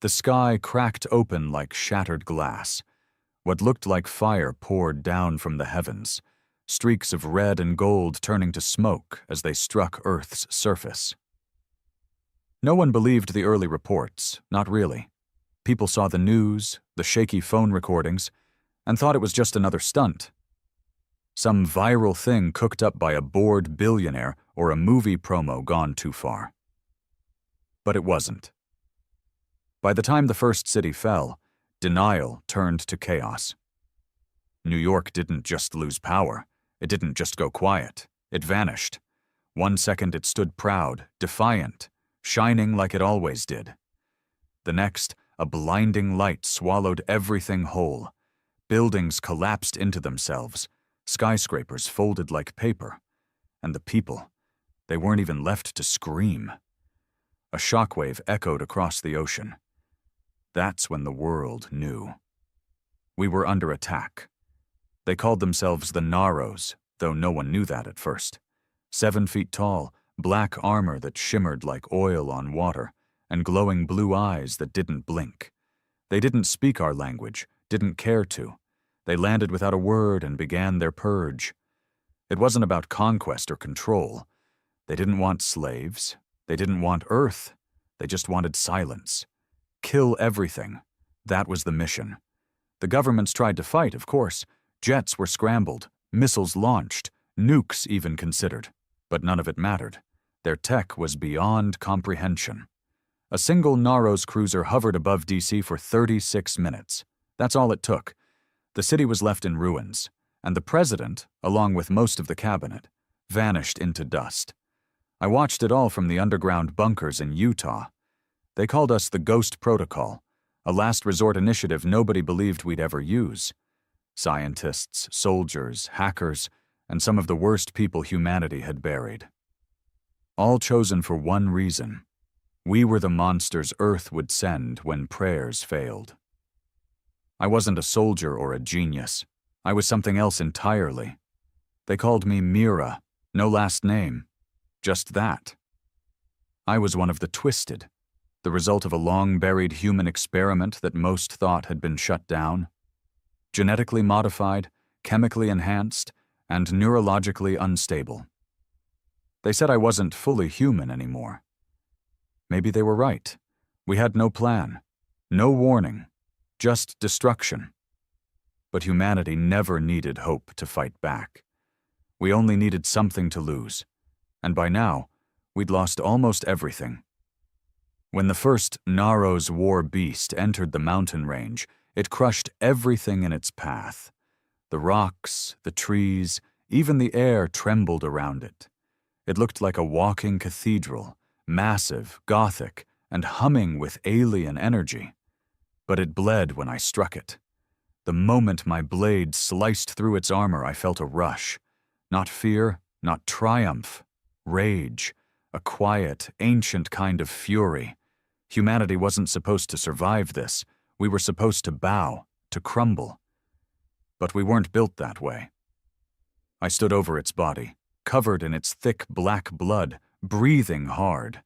The sky cracked open like shattered glass. What looked like fire poured down from the heavens, streaks of red and gold turning to smoke as they struck Earth's surface. No one believed the early reports, not really. People saw the news, the shaky phone recordings, and thought it was just another stunt. Some viral thing cooked up by a bored billionaire or a movie promo gone too far. But it wasn't. By the time the first city fell, denial turned to chaos. New York didn't just lose power. It didn't just go quiet. It vanished. One second it stood proud, defiant, shining like it always did. The next, a blinding light swallowed everything whole. Buildings collapsed into themselves. Skyscrapers folded like paper. And the people, they weren't even left to scream. A shockwave echoed across the ocean. That's when the world knew. We were under attack. They called themselves the Naros, though no one knew that at first. 7 feet tall, black armor that shimmered like oil on water, and glowing blue eyes that didn't blink. They didn't speak our language, didn't care to. They landed without a word and began their purge. It wasn't about conquest or control. They didn't want slaves. They didn't want Earth. They just wanted silence. Kill everything. That was the mission. The governments tried to fight, of course. Jets were scrambled, missiles launched, nukes even considered. But none of it mattered. Their tech was beyond comprehension. A single Naros cruiser hovered above DC for 36 minutes. That's all it took. The city was left in ruins, and the president, along with most of the cabinet, vanished into dust. I watched it all from the underground bunkers in Utah. They called us the Ghost Protocol, a last resort initiative nobody believed we'd ever use. Scientists, soldiers, hackers, and some of the worst people humanity had buried. All chosen for one reason. We were the monsters Earth would send when prayers failed. I wasn't a soldier or a genius. I was something else entirely. They called me Mira, no last name, just that. I was one of the twisted, the result of a long-buried human experiment that most thought had been shut down. Genetically modified, chemically enhanced, and neurologically unstable. They said I wasn't fully human anymore. Maybe they were right. We had no plan, no warning. Just destruction. But humanity never needed hope to fight back. We only needed something to lose. And by now, we'd lost almost everything. When the first Naros war beast entered the mountain range, it crushed everything in its path. The rocks, the trees, even the air trembled around it. It looked like a walking cathedral, massive, gothic, and humming with alien energy. But it bled when I struck it. The moment my blade sliced through its armor, I felt a rush. Not fear, not triumph. Rage. A quiet, ancient kind of fury. Humanity wasn't supposed to survive this. We were supposed to bow, to crumble. But we weren't built that way. I stood over its body, covered in its thick black blood, breathing hard.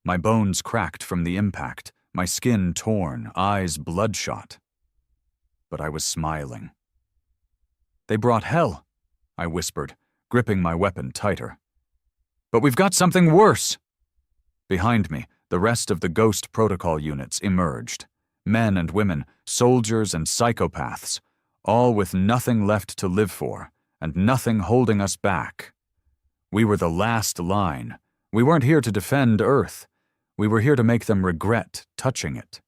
My bones cracked from the impact. My skin torn, eyes bloodshot. But I was smiling. "They brought hell," I whispered, gripping my weapon tighter. "But we've got something worse!" Behind me, the rest of the Ghost Protocol units emerged. Men and women, soldiers and psychopaths, all with nothing left to live for, and nothing holding us back. We were the last line. We weren't here to defend Earth. We were here to make them regret touching it.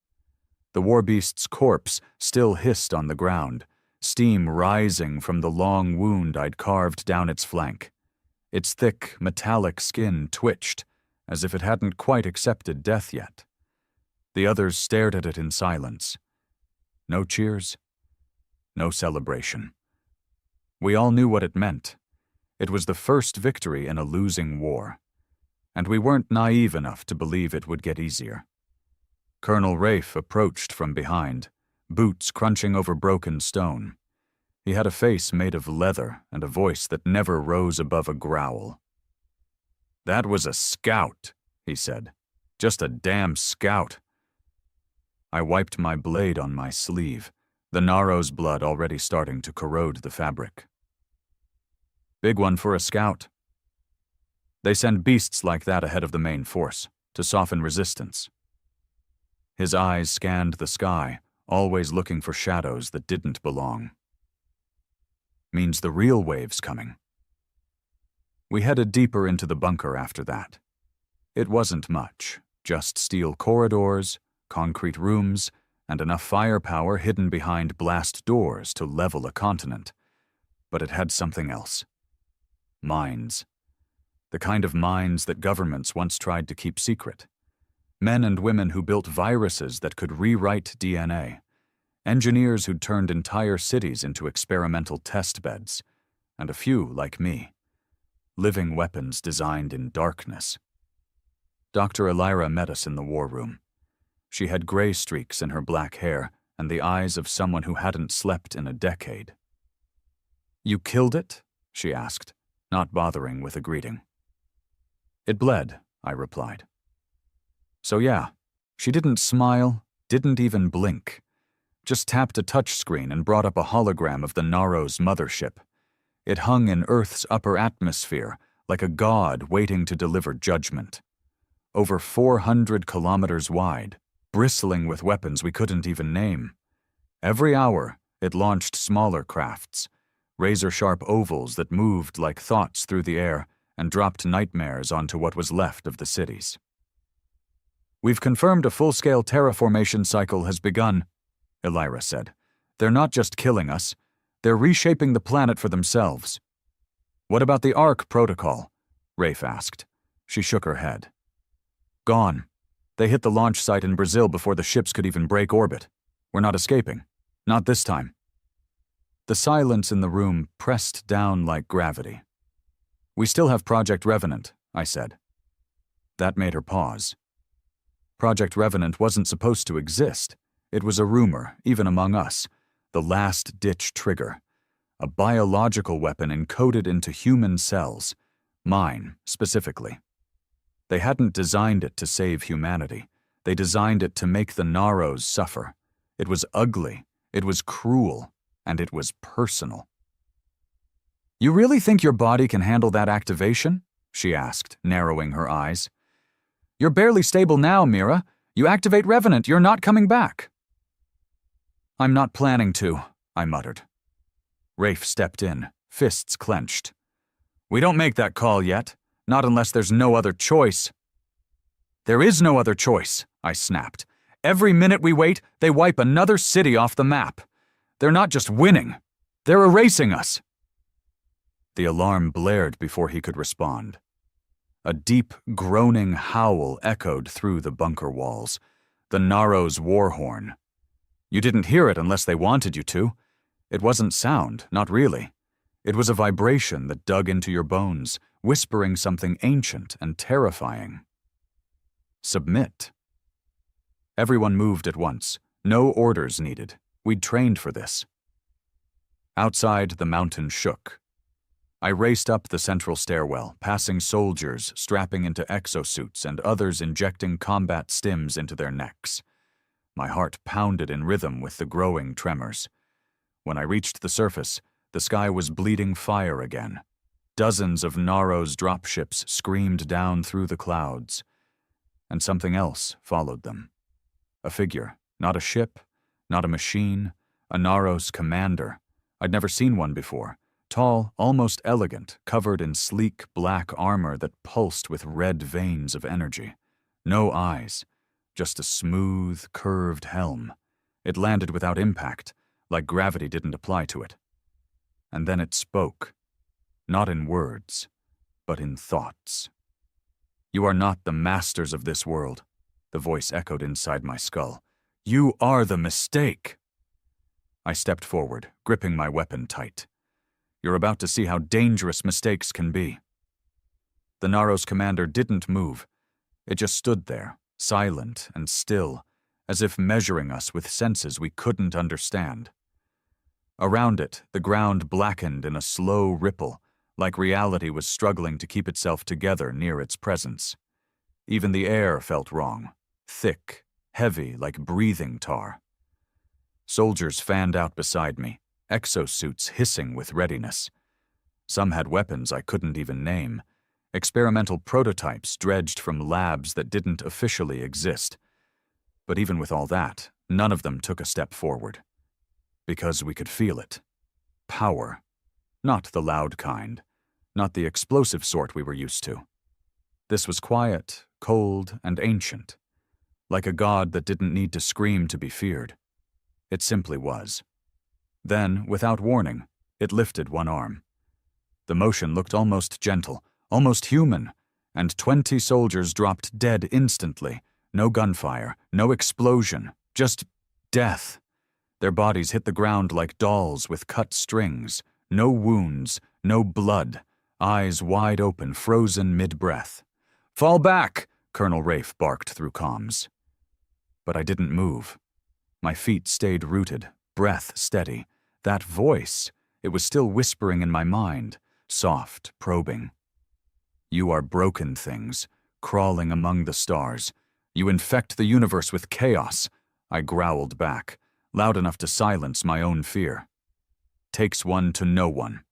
The war beast's corpse still hissed on the ground, steam rising from the long wound I'd carved down its flank. Its thick, metallic skin twitched, as if it hadn't quite accepted death yet. The others stared at it in silence. No cheers, no celebration. We all knew what it meant. It was the first victory in a losing war. And we weren't naive enough to believe it would get easier. Colonel Rafe approached from behind, boots crunching over broken stone. He had a face made of leather and a voice that never rose above a growl. "That was a scout," he said. "Just a damn scout." I wiped my blade on my sleeve, the Naro's blood already starting to corrode the fabric. Big one for a scout. They send beasts like that ahead of the main force, to soften resistance. His eyes scanned the sky, always looking for shadows that didn't belong. Means the real wave's coming. We headed deeper into the bunker after that. It wasn't much, just steel corridors, concrete rooms, and enough firepower hidden behind blast doors to level a continent. But it had something else. Mines. The kind of mines that governments once tried to keep secret. Men and women who built viruses that could rewrite DNA. Engineers who'd turned entire cities into experimental test beds. And a few, like me. Living weapons designed in darkness. Dr. Elira met us in the war room. She had gray streaks in her black hair and the eyes of someone who hadn't slept in a decade. "You killed it?" she asked, not bothering with a greeting. "It bled," I replied. So yeah, she didn't smile, didn't even blink. Just tapped a touchscreen and brought up a hologram of the Naro's mothership. It hung in Earth's upper atmosphere, like a god waiting to deliver judgment. Over 400 kilometers wide, bristling with weapons we couldn't even name. Every hour, it launched smaller crafts, razor-sharp ovals that moved like thoughts through the air and dropped nightmares onto what was left of the cities. "We've confirmed a full-scale terraformation cycle has begun," Elira said. "They're not just killing us, they're reshaping the planet for themselves." "What about the ARC protocol?" Rafe asked. She shook her head. "Gone. They hit the launch site in Brazil before the ships could even break orbit. We're not escaping. Not this time." The silence in the room pressed down like gravity. "We still have Project Revenant," I said. That made her pause. Project Revenant wasn't supposed to exist. It was a rumor, even among us. The last-ditch trigger. A biological weapon encoded into human cells. Mine, specifically. They hadn't designed it to save humanity. They designed it to make the Naros suffer. It was ugly, it was cruel, and it was personal. "You really think your body can handle that activation?" she asked, narrowing her eyes. "You're barely stable now, Mira. You activate Revenant, you're not coming back." "I'm not planning to," I muttered. Rafe stepped in, fists clenched. "We don't make that call yet, not unless there's no other choice." "There is no other choice," I snapped. "Every minute we wait, they wipe another city off the map. They're not just winning, they're erasing us." The alarm blared before he could respond. A deep, groaning howl echoed through the bunker walls. The Naro's war horn. You didn't hear it unless they wanted you to. It wasn't sound, not really. It was a vibration that dug into your bones, whispering something ancient and terrifying. Submit. Everyone moved at once. No orders needed. We'd trained for this. Outside, the mountain shook. I raced up the central stairwell, passing soldiers strapping into exosuits and others injecting combat stims into their necks. My heart pounded in rhythm with the growing tremors. When I reached the surface, the sky was bleeding fire again. Dozens of Naro's dropships screamed down through the clouds. And something else followed them. A figure, not a ship, not a machine, a Naro's commander. I'd never seen one before. Tall, almost elegant, covered in sleek black armor that pulsed with red veins of energy. No eyes, just a smooth, curved helm. It landed without impact, like gravity didn't apply to it. And then it spoke, not in words, but in thoughts. "You are not the masters of this world," the voice echoed inside my skull. "You are the mistake." I stepped forward, gripping my weapon tight. "You're about to see how dangerous mistakes can be." The Naro's commander didn't move. It just stood there, silent and still, as if measuring us with senses we couldn't understand. Around it, the ground blackened in a slow ripple, like reality was struggling to keep itself together near its presence. Even the air felt wrong, thick, heavy like breathing tar. Soldiers fanned out beside me, exosuits hissing with readiness. Some had weapons I couldn't even name, experimental prototypes dredged from labs that didn't officially exist. But even with all that, none of them took a step forward. Because we could feel it. Power. Not the loud kind. Not the explosive sort we were used to. This was quiet, cold, and ancient. Like a god that didn't need to scream to be feared. It simply was. Then, without warning, it lifted one arm. The motion looked almost gentle, almost human, and 20 soldiers dropped dead instantly. No gunfire, no explosion, just death. Their bodies hit the ground like dolls with cut strings. No wounds, no blood, eyes wide open, frozen mid-breath. "Fall back!" Colonel Rafe barked through comms. But I didn't move. My feet stayed rooted, breath steady. That voice, it was still whispering in my mind, soft, probing. "You are broken things, crawling among the stars. You infect the universe with chaos," I growled back, loud enough to silence my own fear. "Takes one to know one."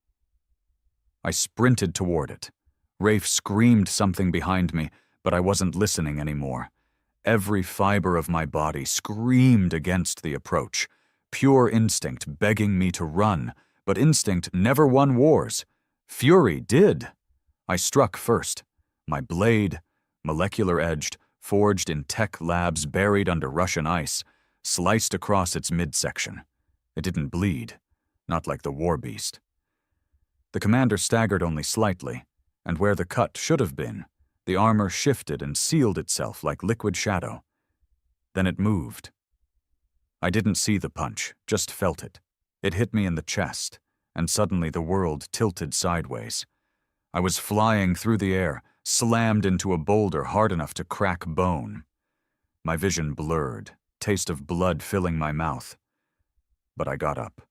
I sprinted toward it. Rafe screamed something behind me, but I wasn't listening anymore. Every fiber of my body screamed against the approach, pure instinct begging me to run, but instinct never won wars. Fury did. I struck first. My blade, molecular-edged, forged in tech labs buried under Russian ice, sliced across its midsection. It didn't bleed, not like the war beast. The commander staggered only slightly, and where the cut should have been, the armor shifted and sealed itself like liquid shadow. Then it moved. I didn't see the punch, just felt it. It hit me in the chest, and suddenly the world tilted sideways. I was flying through the air, slammed into a boulder hard enough to crack bone. My vision blurred, taste of blood filling my mouth. But I got up.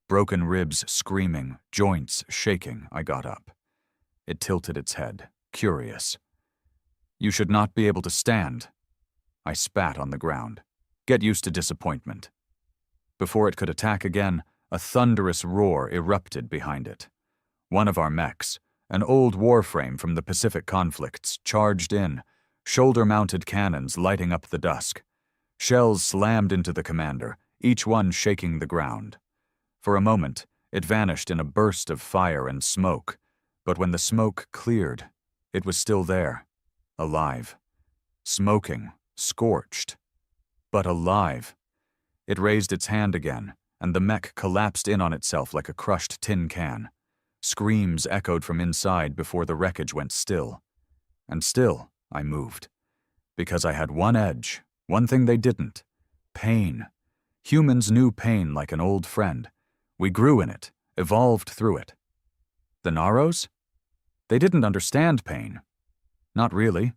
Broken ribs screaming, joints shaking, I got up. It tilted its head, curious. "You should not be able to stand." I spat on the ground. Get used to disappointment. Before it could attack again, a thunderous roar erupted behind it. One of our mechs, an old warframe from the Pacific conflicts, charged in, shoulder-mounted cannons lighting up the dusk. Shells slammed into the commander, each one shaking the ground. For a moment, it vanished in a burst of fire and smoke, but when the smoke cleared, it was still there, alive. Smoking, scorched, but alive. It raised its hand again, and the mech collapsed in on itself like a crushed tin can. Screams echoed from inside before the wreckage went still. And still, I moved. Because I had one edge, one thing they didn't. Pain. Humans knew pain like an old friend. We grew in it, evolved through it. The Naros? They didn't understand pain. Not really.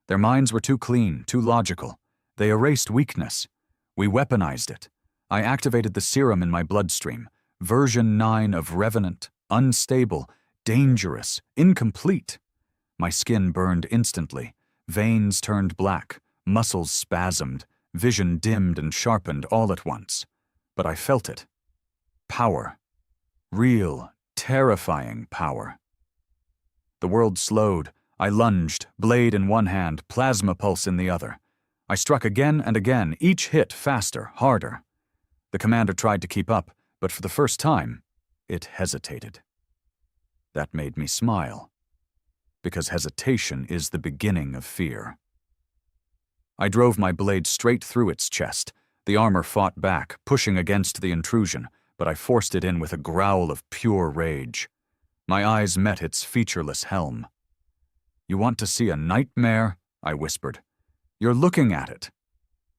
Their minds were too clean, too logical. They erased weakness. We weaponized it. I activated the serum in my bloodstream, version 9 of Revenant, unstable, dangerous, incomplete. My skin burned instantly, veins turned black, muscles spasmed, vision dimmed and sharpened all at once. But I felt it. Power. Real, terrifying power. The world slowed. I lunged, blade in one hand, plasma pulse in the other. I struck again and again, each hit faster, harder. The commander tried to keep up, but for the first time, it hesitated. That made me smile, because hesitation is the beginning of fear. I drove my blade straight through its chest. The armor fought back, pushing against the intrusion, but I forced it in with a growl of pure rage. My eyes met its featureless helm. "You want to see a nightmare?" I whispered. "You're looking at it."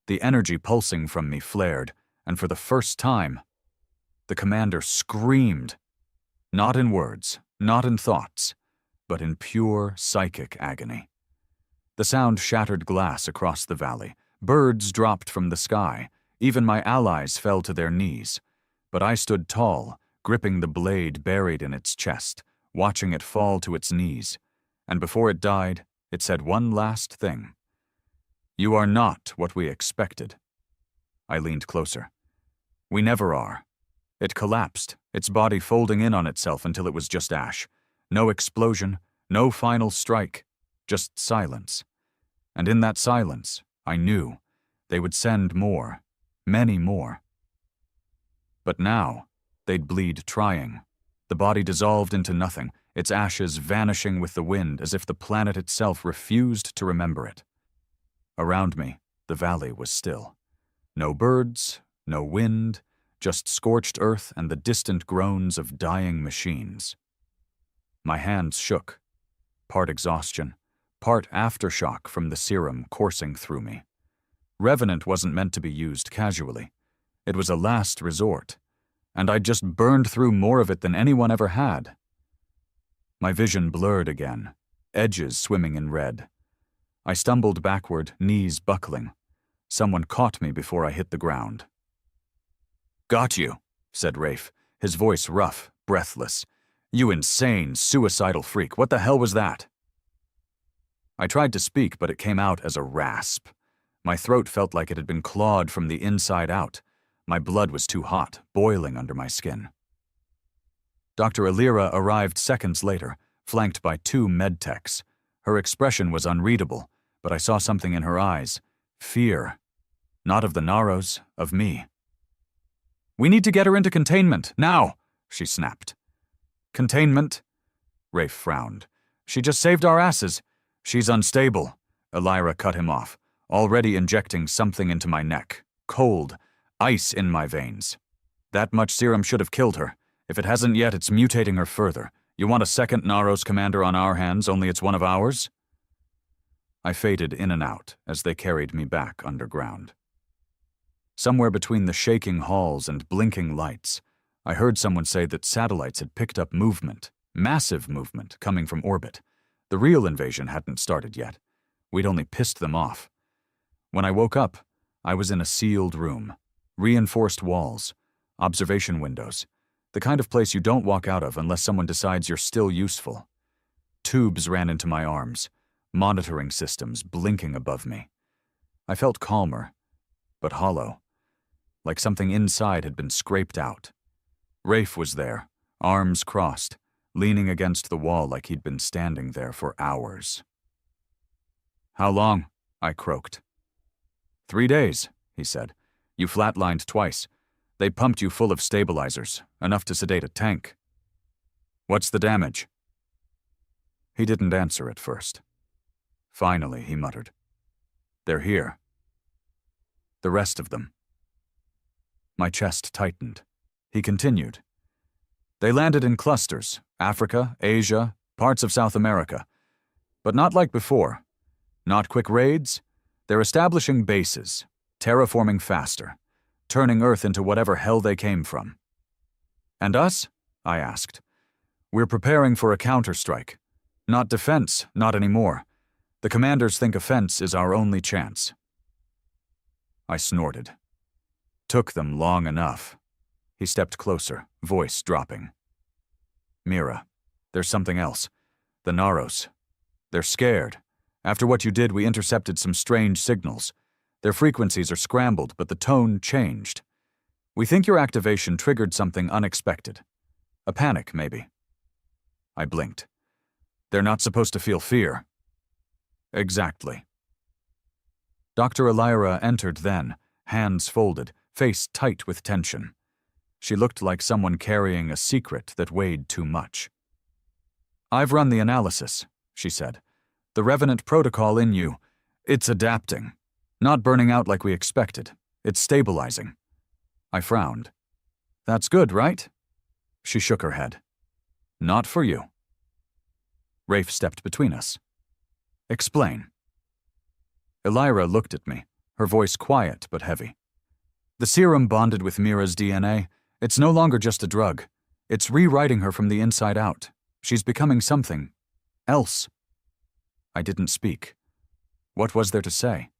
The energy pulsing from me flared, and for the first time, the commander screamed. Not in words, not in thoughts, but in pure psychic agony. The sound shattered glass across the valley. Birds dropped from the sky. Even my allies fell to their knees. But I stood tall, gripping the blade buried in its chest, watching it fall to its knees. And before it died, it said one last thing. You are not what we expected. I leaned closer. We never are. It collapsed, its body folding in on itself until it was just ash. No explosion, no final strike, just silence. And in that silence, I knew they would send more, many more. But now, they'd bleed trying. The body dissolved into nothing, its ashes vanishing with the wind as if the planet itself refused to remember it. Around me, the valley was still. No birds, no wind, just scorched earth and the distant groans of dying machines. My hands shook, part exhaustion, part aftershock from the serum coursing through me. Revenant wasn't meant to be used casually. It was a last resort, and I'd just burned through more of it than anyone ever had. My vision blurred again, edges swimming in red. I stumbled backward, knees buckling. Someone caught me before I hit the ground. "Got you," said Rafe, his voice rough, breathless. "You insane, suicidal freak, what the hell was that?" I tried to speak, but it came out as a rasp. My throat felt like it had been clawed from the inside out. My blood was too hot, boiling under my skin. Dr. Alira arrived seconds later, flanked by 2 medtechs. Her expression was unreadable, but I saw something in her eyes. Fear. Not of the Naros, of me. "We need to get her into containment, now," she snapped. "Containment?" Rafe frowned. "She just saved our asses." "She's unstable," Alira cut him off, already injecting something into my neck. Cold. Ice in my veins. "That much serum should have killed her. If it hasn't yet, it's mutating her further. You want a second Naros commander on our hands, only it's one of ours?" I faded in and out as they carried me back underground. Somewhere between the shaking halls and blinking lights, I heard someone say that satellites had picked up movement, massive movement, coming from orbit. The real invasion hadn't started yet. We'd only pissed them off. When I woke up, I was in a sealed room. Reinforced walls, observation windows, the kind of place you don't walk out of unless someone decides you're still useful. Tubes ran into my arms, monitoring systems blinking above me. I felt calmer, but hollow, like something inside had been scraped out. Rafe was there, arms crossed, leaning against the wall like he'd been standing there for hours. "How long?" I croaked. 3 days, he said. "You flatlined twice. They pumped you full of stabilizers, enough to sedate a tank." "What's the damage?" He didn't answer at first. Finally, he muttered, "They're here. The rest of them." My chest tightened. He continued. "They landed in clusters, Africa, Asia, parts of South America. But not like before. Not quick raids. They're establishing bases, terraforming faster, turning Earth into whatever hell they came from." "And us?" I asked. "We're preparing for a counterstrike. Not defense, not anymore. The commanders think offense is our only chance." I snorted. "Took them long enough." He stepped closer, voice dropping. "Mira, there's something else. The Naros. They're scared. After what you did, we intercepted some strange signals. Their frequencies are scrambled, but the tone changed. We think your activation triggered something unexpected. A panic, maybe." I blinked. "They're not supposed to feel fear." "Exactly." Dr. Alira entered then, hands folded, face tight with tension. She looked like someone carrying a secret that weighed too much. "I've run the analysis," she said. "The Revenant protocol in you, it's adapting. Not burning out like we expected. It's stabilizing." I frowned. "That's good, right?" She shook her head. "Not for you." Rafe stepped between us. "Explain." Alira looked at me, her voice quiet but heavy. "The serum bonded with Mira's DNA. It's no longer just a drug. It's rewriting her from the inside out. She's becoming something else." I didn't speak. What was there to say?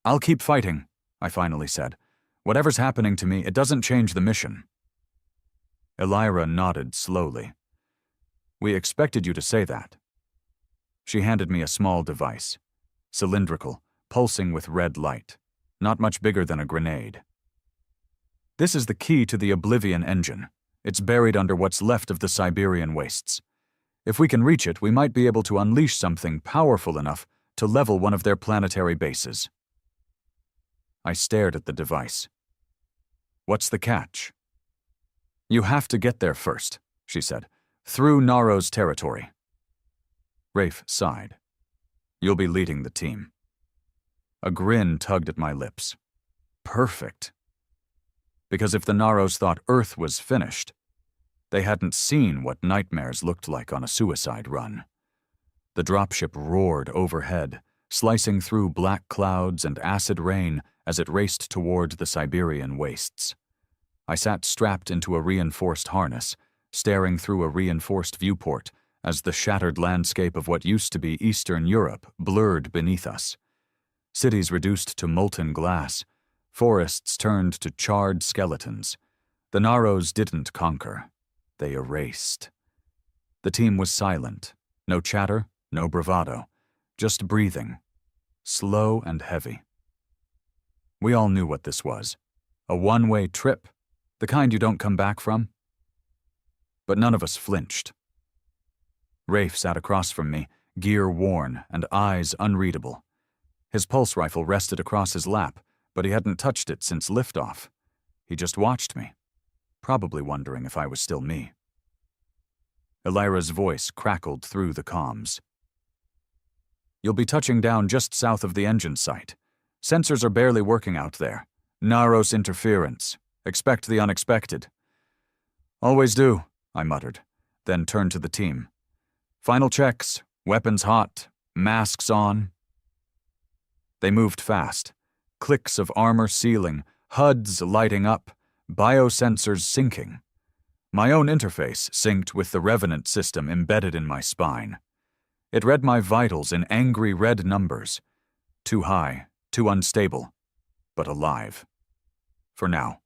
"I'll keep fighting," I finally said. "Whatever's happening to me, it doesn't change the mission." Alira nodded slowly. "We expected you to say that." She handed me a small device. Cylindrical, pulsing with red light, not much bigger than a grenade. This is the key to the Oblivion engine. It's buried under what's left of the Siberian wastes. If we can reach it, we might be able to unleash something powerful enough to level one of their planetary bases. I stared at the device. What's the catch? You have to get there first, she said, through Naro's territory. Rafe sighed. You'll be leading the team. A grin tugged at my lips. Perfect. Because if the Naros thought Earth was finished, they hadn't seen what nightmares looked like on a suicide run. The dropship roared overhead, slicing through black clouds and acid rain as it raced toward the Siberian wastes. I sat strapped into a reinforced harness, staring through a reinforced viewport as the shattered landscape of what used to be Eastern Europe blurred beneath us. Cities reduced to molten glass, forests turned to charred skeletons. The Naros didn't conquer. They erased. The team was silent. No chatter, no bravado. Just breathing. Slow and heavy. We all knew what this was. A one-way trip. The kind you don't come back from. But none of us flinched. Rafe sat across from me, gear worn and eyes unreadable. His pulse rifle rested across his lap, but he hadn't touched it since liftoff. He just watched me, probably wondering if I was still me. Elira's voice crackled through the comms. You'll be touching down just south of the engine site. Sensors are barely working out there. Naros interference. Expect the unexpected. Always do, I muttered, then turned to the team. Final checks, weapons hot, masks on. They moved fast. Clicks of armor sealing, HUDs lighting up, biosensors syncing. My own interface synced with the Revenant system embedded in my spine. It read my vitals in angry red numbers. Too high, too unstable, but alive. For now.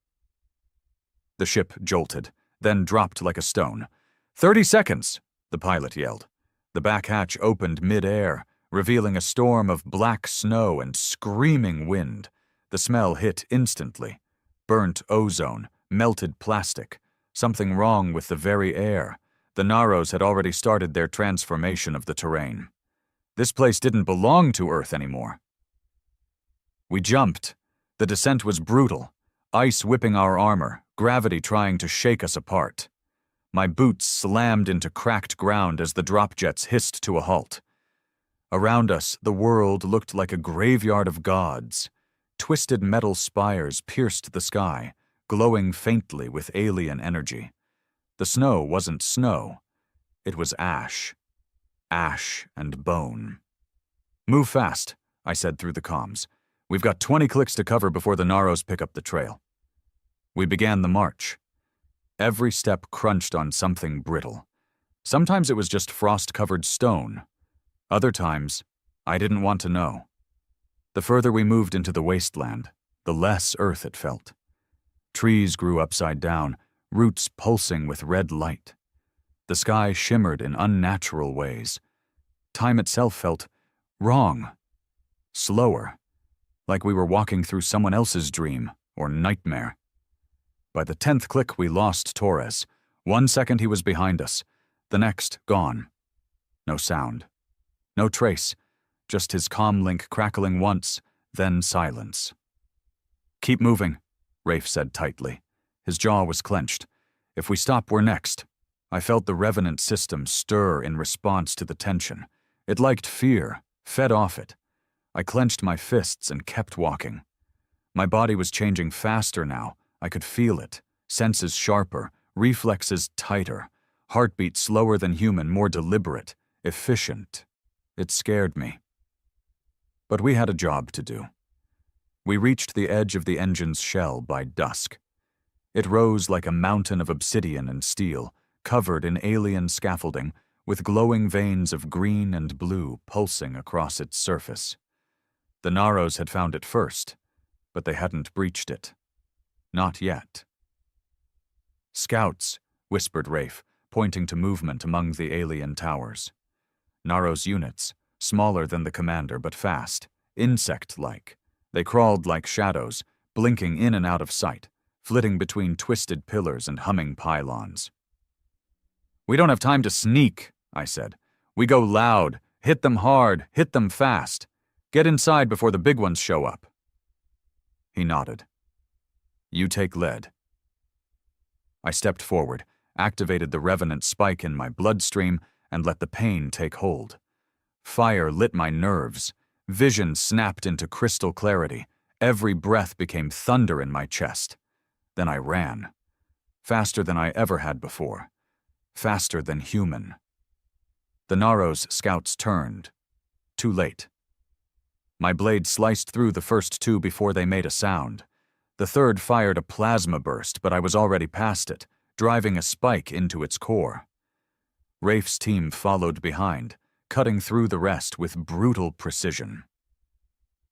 The ship jolted, then dropped like a stone. 30 seconds, the pilot yelled. The back hatch opened mid-air, revealing a storm of black snow and screaming wind. The smell hit instantly. Burnt ozone, melted plastic. Something wrong with the very air. The Naros had already started their transformation of the terrain. This place didn't belong to Earth anymore. We jumped. The descent was brutal. Ice whipping our armor, gravity trying to shake us apart. My boots slammed into cracked ground as the drop jets hissed to a halt. Around us, the world looked like a graveyard of gods. Twisted metal spires pierced the sky, glowing faintly with alien energy. The snow wasn't snow. It was ash. Ash and bone. Move fast, I said through the comms. We've got 20 clicks to cover before the Naros pick up the trail. We began the march. Every step crunched on something brittle. Sometimes it was just frost-covered stone. Other times, I didn't want to know. The further we moved into the wasteland, the less earth it felt. Trees grew upside down, roots pulsing with red light. The sky shimmered in unnatural ways. Time itself felt wrong, slower, like we were walking through someone else's dream or nightmare. By the 10th click, we lost Torres. 1 second he was behind us, the next gone. No sound. No trace, just his comlink crackling once, then silence. Keep moving, Rafe said tightly. His jaw was clenched. If we stop, we're next. I felt the Revenant system stir in response to the tension. It liked fear, fed off it. I clenched my fists and kept walking. My body was changing faster now. I could feel it. Senses sharper, reflexes tighter, heartbeat slower than human, more deliberate, efficient. It scared me. But we had a job to do. We reached the edge of the engine's shell by dusk. It rose like a mountain of obsidian and steel, covered in alien scaffolding, with glowing veins of green and blue pulsing across its surface. The Naros had found it first, but they hadn't breached it. Not yet. Scouts, whispered Rafe, pointing to movement among the alien towers. Naros units, smaller than the commander but fast, insect-like. They crawled like shadows, blinking in and out of sight, flitting between twisted pillars and humming pylons. "We don't have time to sneak," I said. "We go loud, hit them hard, hit them fast. Get inside before the big ones show up." He nodded. "You take lead." I stepped forward, activated the revenant spike in my bloodstream, and let the pain take hold. Fire lit my nerves. Vision snapped into crystal clarity. Every breath became thunder in my chest. Then I ran. Faster than I ever had before. Faster than human. The Naros scouts turned. Too late. My blade sliced through the first two before they made a sound. The third fired a plasma burst, but I was already past it, driving a spike into its core. Rafe's team followed behind, cutting through the rest with brutal precision.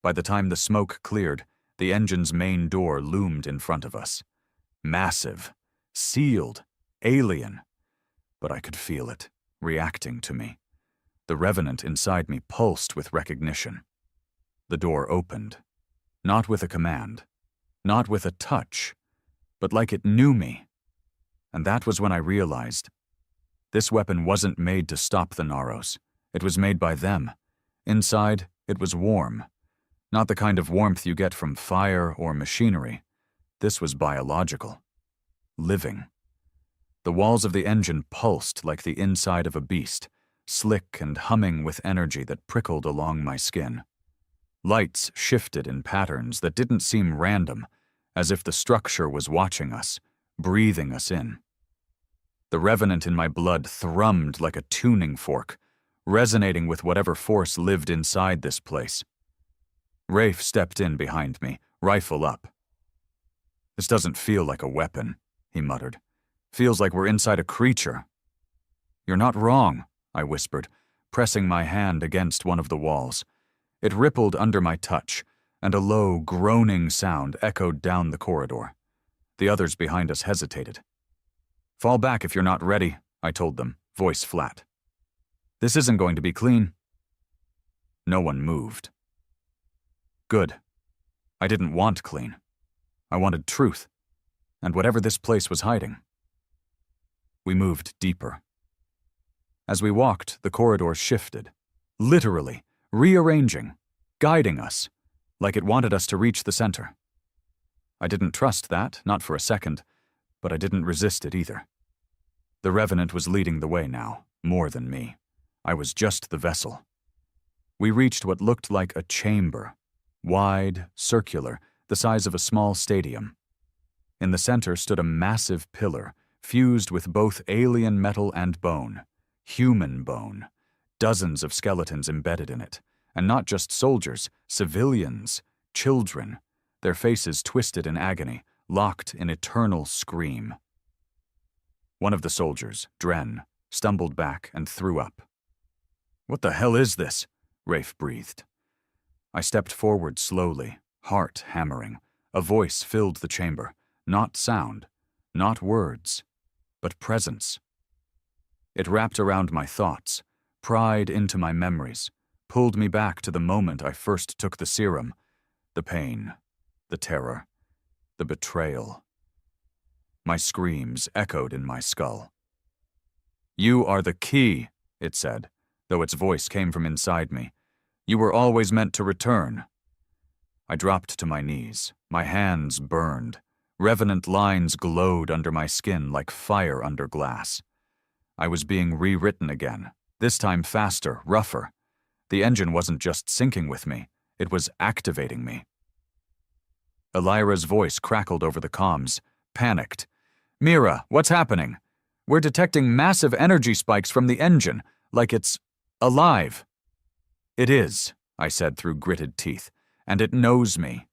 By the time the smoke cleared, the engine's main door loomed in front of us. Massive, sealed, alien. But I could feel it, reacting to me. The revenant inside me pulsed with recognition. The door opened. Not with a command. Not with a touch. But like it knew me. And that was when I realized. This weapon wasn't made to stop the Naros. It was made by them. Inside, it was warm. Not the kind of warmth you get from fire or machinery. This was biological. Living. The walls of the engine pulsed like the inside of a beast, slick and humming with energy that prickled along my skin. Lights shifted in patterns that didn't seem random, as if the structure was watching us, breathing us in. The revenant in my blood thrummed like a tuning fork, resonating with whatever force lived inside this place. Rafe stepped in behind me, rifle up. "This doesn't feel like a weapon," he muttered. "Feels like we're inside a creature." "You're not wrong," I whispered, pressing my hand against one of the walls. It rippled under my touch, and a low, groaning sound echoed down the corridor. The others behind us hesitated. "Fall back if you're not ready," I told them, voice flat. "This isn't going to be clean." No one moved. Good. I didn't want clean. I wanted truth, and whatever this place was hiding. We moved deeper. As we walked, the corridor shifted, literally, rearranging, guiding us, like it wanted us to reach the center. I didn't trust that, not for a second, but I didn't resist it either. The Revenant was leading the way now, more than me. I was just the vessel. We reached what looked like a chamber, wide, circular, the size of a small stadium. In the center stood a massive pillar, fused with both alien metal and bone, human bone, dozens of skeletons embedded in it, and not just soldiers, civilians, children, their faces twisted in agony, locked in eternal scream. One of the soldiers, Dren, stumbled back and threw up. "What the hell is this?" Rafe breathed. I stepped forward slowly, heart hammering. A voice filled the chamber, not sound, not words, but presence. It wrapped around my thoughts, pried into my memories, pulled me back to the moment I first took the serum, the pain, the terror, the betrayal. My screams echoed in my skull. "You are the key," it said, though its voice came from inside me. "You were always meant to return." I dropped to my knees, my hands burned. Revenant lines glowed under my skin like fire under glass. I was being rewritten again, this time faster, rougher. The engine wasn't just syncing with me, it was activating me. Elira's voice crackled over the comms, panicked. "Mira, what's happening? We're detecting massive energy spikes from the engine, like it's alive." "It is," I said through gritted teeth, "and it knows me."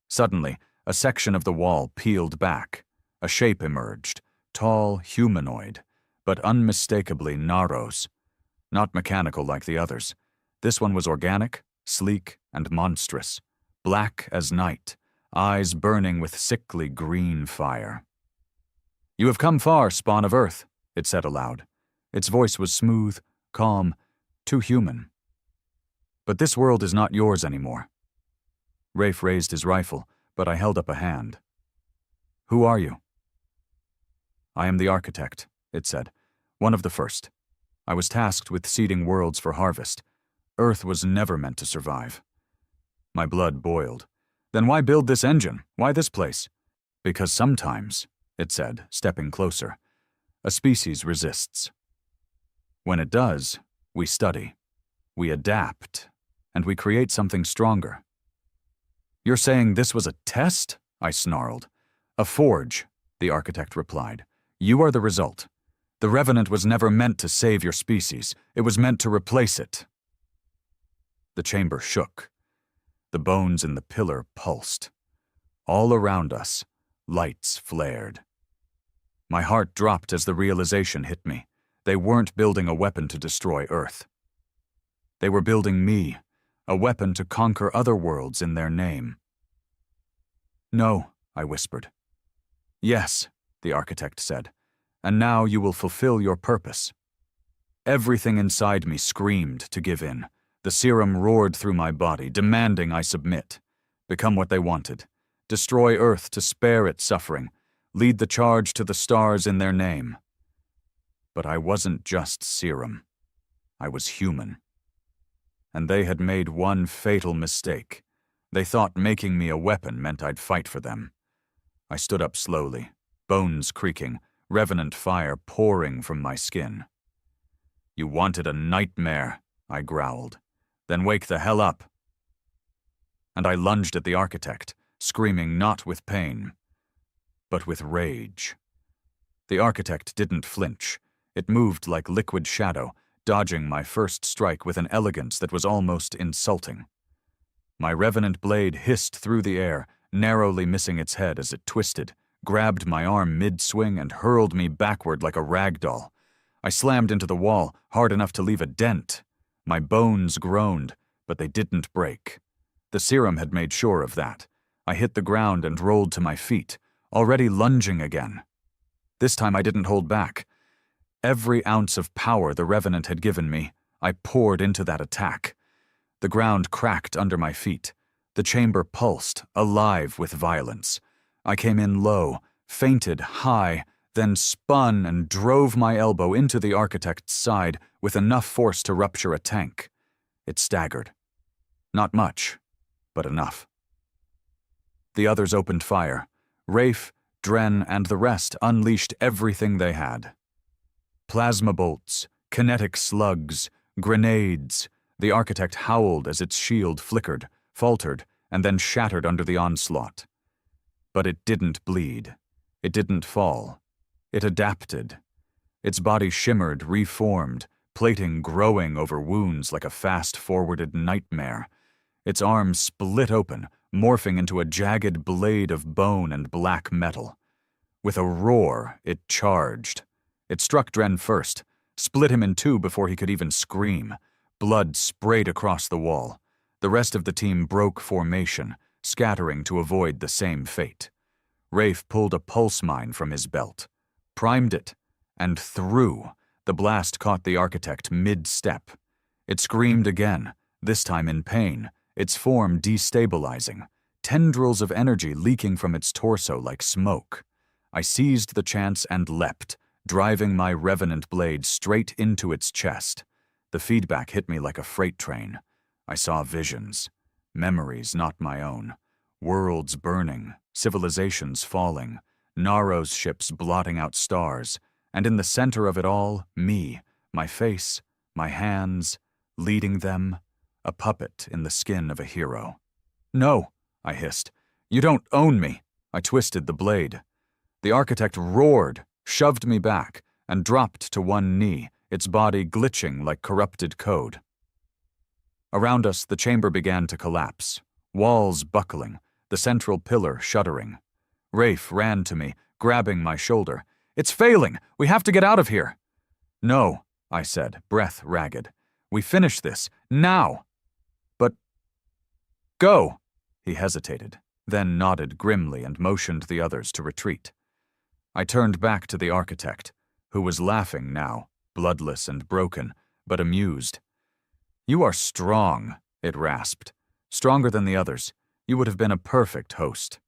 Suddenly, a section of the wall peeled back. A shape emerged, tall, humanoid, but unmistakably Naros. Not mechanical like the others. This one was organic, sleek, and monstrous, black as night, eyes burning with sickly green fire. "You have come far, spawn of Earth," it said aloud. Its voice was smooth, calm, too human. But this world is not yours anymore. Rafe raised his rifle, but I held up a hand. Who are you? I am the architect, it said. One of the first. I was tasked with seeding worlds for harvest. Earth was never meant to survive. My blood boiled. Then why build this engine? Why this place? Because sometimes, it said, stepping closer, a species resists. When it does, we study, we adapt, and we create something stronger. You're saying this was a test? I snarled. A forge, the architect replied. You are the result. The Revenant was never meant to save your species. It was meant to replace it. The chamber shook. The bones in the pillar pulsed. All around us, lights flared. My heart dropped as the realization hit me. They weren't building a weapon to destroy Earth. They were building me, a weapon to conquer other worlds in their name. No, I whispered. Yes, the architect said, and now you will fulfill your purpose. Everything inside me screamed to give in. The serum roared through my body, demanding I submit. Become what they wanted. Destroy Earth to spare its suffering. Lead the charge to the stars in their name. But I wasn't just serum. I was human. And they had made one fatal mistake. They thought making me a weapon meant I'd fight for them. I stood up slowly, bones creaking, revenant fire pouring from my skin. You wanted a nightmare, I growled. Then wake the hell up. And I lunged at the architect, screaming not with pain, but with rage. The architect didn't flinch. It moved like liquid shadow, dodging my first strike with an elegance that was almost insulting. My revenant blade hissed through the air, narrowly missing its head as it twisted, grabbed my arm mid-swing and hurled me backward like a rag doll. I slammed into the wall, hard enough to leave a dent. My bones groaned, but they didn't break. The serum had made sure of that. I hit the ground and rolled to my feet, already lunging again. This time I didn't hold back. Every ounce of power the Revenant had given me, I poured into that attack. The ground cracked under my feet. The chamber pulsed, alive with violence. I came in low, feinted high, then spun and drove my elbow into the architect's side with enough force to rupture a tank. It staggered. Not much, but enough. The others opened fire. Rafe, Dren, and the rest unleashed everything they had. Plasma bolts, kinetic slugs, grenades. The architect howled as its shield flickered, faltered, and then shattered under the onslaught. But it didn't bleed. It didn't fall. It adapted. Its body shimmered, reformed, plating growing over wounds like a fast-forwarded nightmare. Its arms split open, morphing into a jagged blade of bone and black metal. With a roar, it charged. It struck Dren first, split him in two before he could even scream. Blood sprayed across the wall. The rest of the team broke formation, scattering to avoid the same fate. Rafe pulled a pulse mine from his belt, primed it, and threw. The blast caught the architect mid-step. It screamed again, this time in pain, its form destabilizing, tendrils of energy leaking from its torso like smoke. I seized the chance and leapt, driving my revenant blade straight into its chest. The feedback hit me like a freight train. I saw visions, memories not my own, worlds burning, civilizations falling, Naros ships blotting out stars, and in the center of it all, me, my face, my hands, leading them, a puppet in the skin of a hero. No, I hissed. You don't own me. I twisted the blade. The architect roared, shoved me back, and dropped to one knee, its body glitching like corrupted code. Around us, the chamber began to collapse, walls buckling, the central pillar shuddering. Rafe ran to me, grabbing my shoulder. It's failing! We have to get out of here! No, I said, breath ragged. We finish this, now! But... Go! He hesitated, then nodded grimly and motioned the others to retreat. I turned back to the architect, who was laughing now, bloodless and broken, but amused. You are strong, it rasped. Stronger than the others. You would have been a perfect host.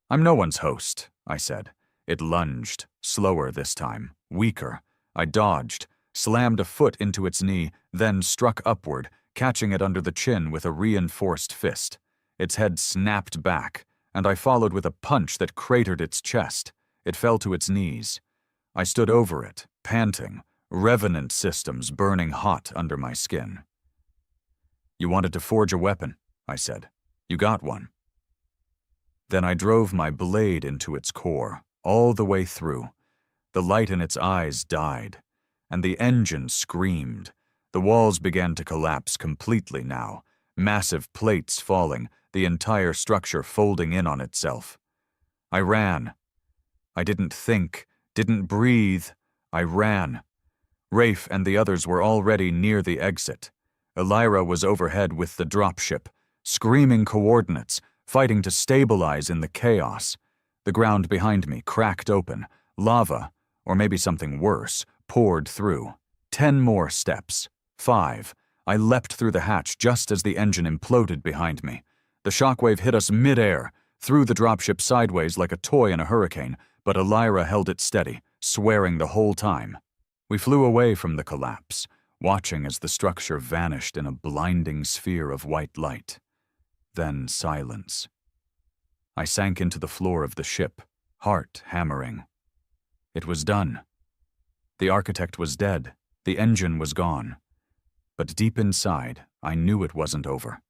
I'm no one's host, I said. It lunged, slower this time, weaker. I dodged, slammed a foot into its knee, then struck upward, catching it under the chin with a reinforced fist. Its head snapped back, and I followed with a punch that cratered its chest. It fell to its knees. I stood over it, panting, revenant systems burning hot under my skin. You wanted to forge a weapon, I said. You got one. Then I drove my blade into its core, all the way through. The light in its eyes died, and the engine screamed. The walls began to collapse completely now, massive plates falling, the entire structure folding in on itself. I ran. I didn't think, didn't breathe. I ran. Rafe and the others were already near the exit. Elira was overhead with the dropship, screaming coordinates, fighting to stabilize in the chaos. The ground behind me cracked open. Lava, or maybe something worse, poured through. 10 more steps. 5. I leapt through the hatch just as the engine imploded behind me. The shockwave hit us mid-air, threw the dropship sideways like a toy in a hurricane, but Elira held it steady, swearing the whole time. We flew away from the collapse, watching as the structure vanished in a blinding sphere of white light. Then silence. I sank into the floor of the ship, heart hammering. It was done. The architect was dead. The engine was gone. But deep inside, I knew it wasn't over.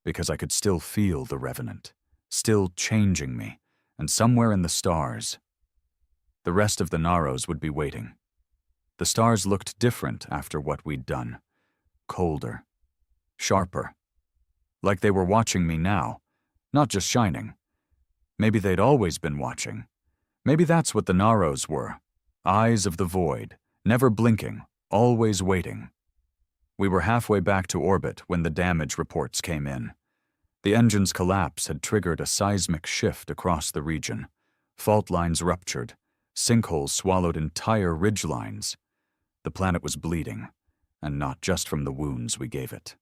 Because I could still feel the revenant, still changing me, and somewhere in the stars. The rest of the Naros would be waiting. The stars looked different after what we'd done. Colder. Sharper. Like they were watching me now, not just shining. Maybe they'd always been watching. Maybe that's what the Naros were. Eyes of the void, never blinking, always waiting. We were halfway back to orbit when the damage reports came in. The engine's collapse had triggered a seismic shift across the region. Fault lines ruptured. Sinkholes swallowed entire ridgelines. The planet was bleeding, and not just from the wounds we gave it.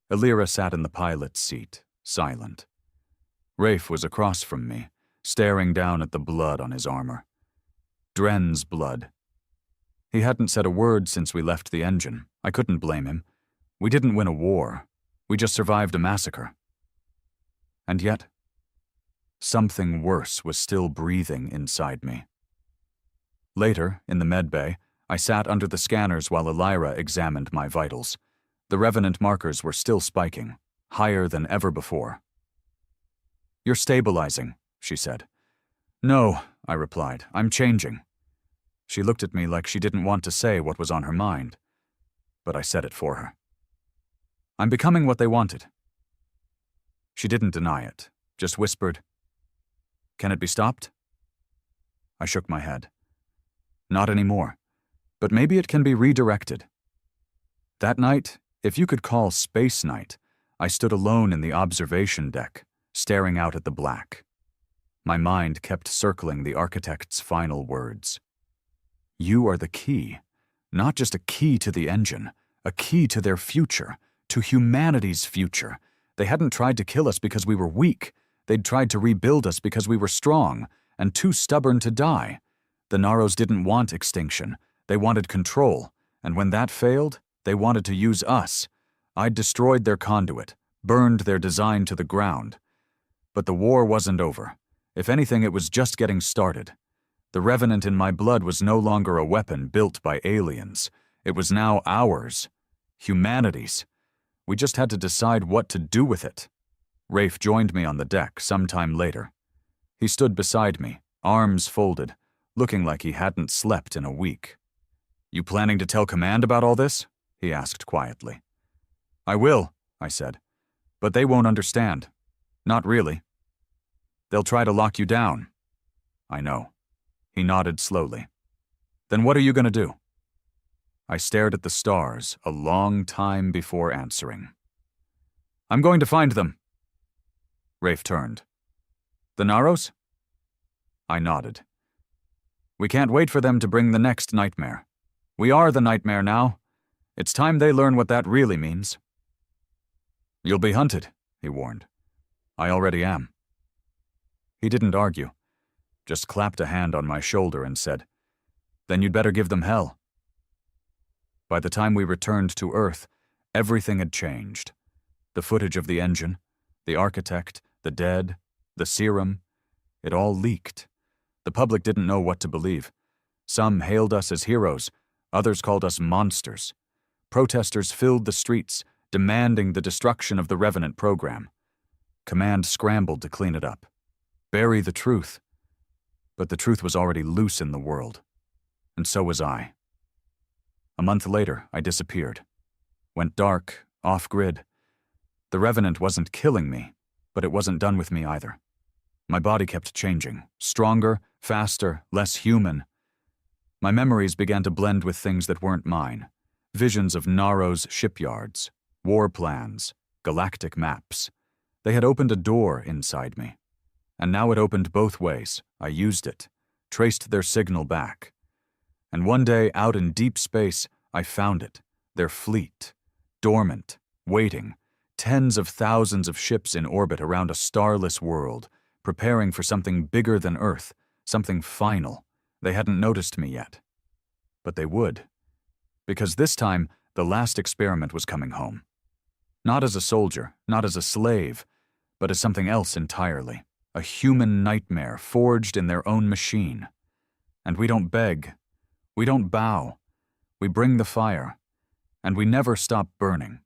Elira sat in the pilot's seat, silent. Rafe was across from me, staring down at the blood on his armor. Dren's blood. He hadn't said a word since we left the engine. I couldn't blame him. We didn't win a war. We just survived a massacre. And yet, something worse was still breathing inside me. Later, in the medbay, I sat under the scanners while Elira examined my vitals. The revenant markers were still spiking, higher than ever before. You're stabilizing, she said. No, I replied, I'm changing. She looked at me like she didn't want to say what was on her mind, but I said it for her. I'm becoming what they wanted. She didn't deny it, just whispered, Can it be stopped? I shook my head. Not anymore, but maybe it can be redirected. That night, if you could call space night, I stood alone in the observation deck, staring out at the black. My mind kept circling the architect's final words. You are the key, not just a key to the engine, a key to their future, to humanity's future. They hadn't tried to kill us because we were weak. They'd tried to rebuild us because we were strong and too stubborn to die. The Naros didn't want extinction. They wanted control, and when that failed, they wanted to use us. I'd destroyed their conduit, burned their design to the ground. But the war wasn't over. If anything, it was just getting started. The revenant in my blood was no longer a weapon built by aliens. It was now ours. Humanity's. We just had to decide what to do with it. Rafe joined me on the deck sometime later. He stood beside me, arms folded, looking like he hadn't slept in a week. You planning to tell command about all this? He asked quietly. I will, I said, but they won't understand. Not really. They'll try to lock you down. I know. He nodded slowly. Then what are you going to do? I stared at the stars a long time before answering. I'm going to find them. Rafe turned. The Naros? I nodded. We can't wait for them to bring the next nightmare. We are the nightmare now. It's time they learn what that really means. You'll be hunted, he warned. I already am. He didn't argue, just clapped a hand on my shoulder and said, Then you'd better give them hell. By the time we returned to Earth, everything had changed. The footage of the engine, the architect, the dead, the serum, it all leaked. The public didn't know what to believe. Some hailed us as heroes, others called us monsters. Protesters filled the streets, demanding the destruction of the Revenant program. Command scrambled to clean it up, bury the truth. But the truth was already loose in the world, and so was I. A month later, I disappeared. Went dark, off-grid. The Revenant wasn't killing me, but it wasn't done with me either. My body kept changing, stronger, faster, less human. My memories began to blend with things that weren't mine. Visions of Naro's shipyards, war plans, galactic maps. They had opened a door inside me. And now it opened both ways. I used it, traced their signal back. And one day, out in deep space, I found it, their fleet, dormant, waiting, tens of thousands of ships in orbit around a starless world, preparing for something bigger than Earth, something final. They hadn't noticed me yet. But they would. Because this time, the last experiment was coming home. Not as a soldier, not as a slave, but as something else entirely. A human nightmare forged in their own machine. And we don't beg. We don't bow. We bring the fire. And we never stop burning.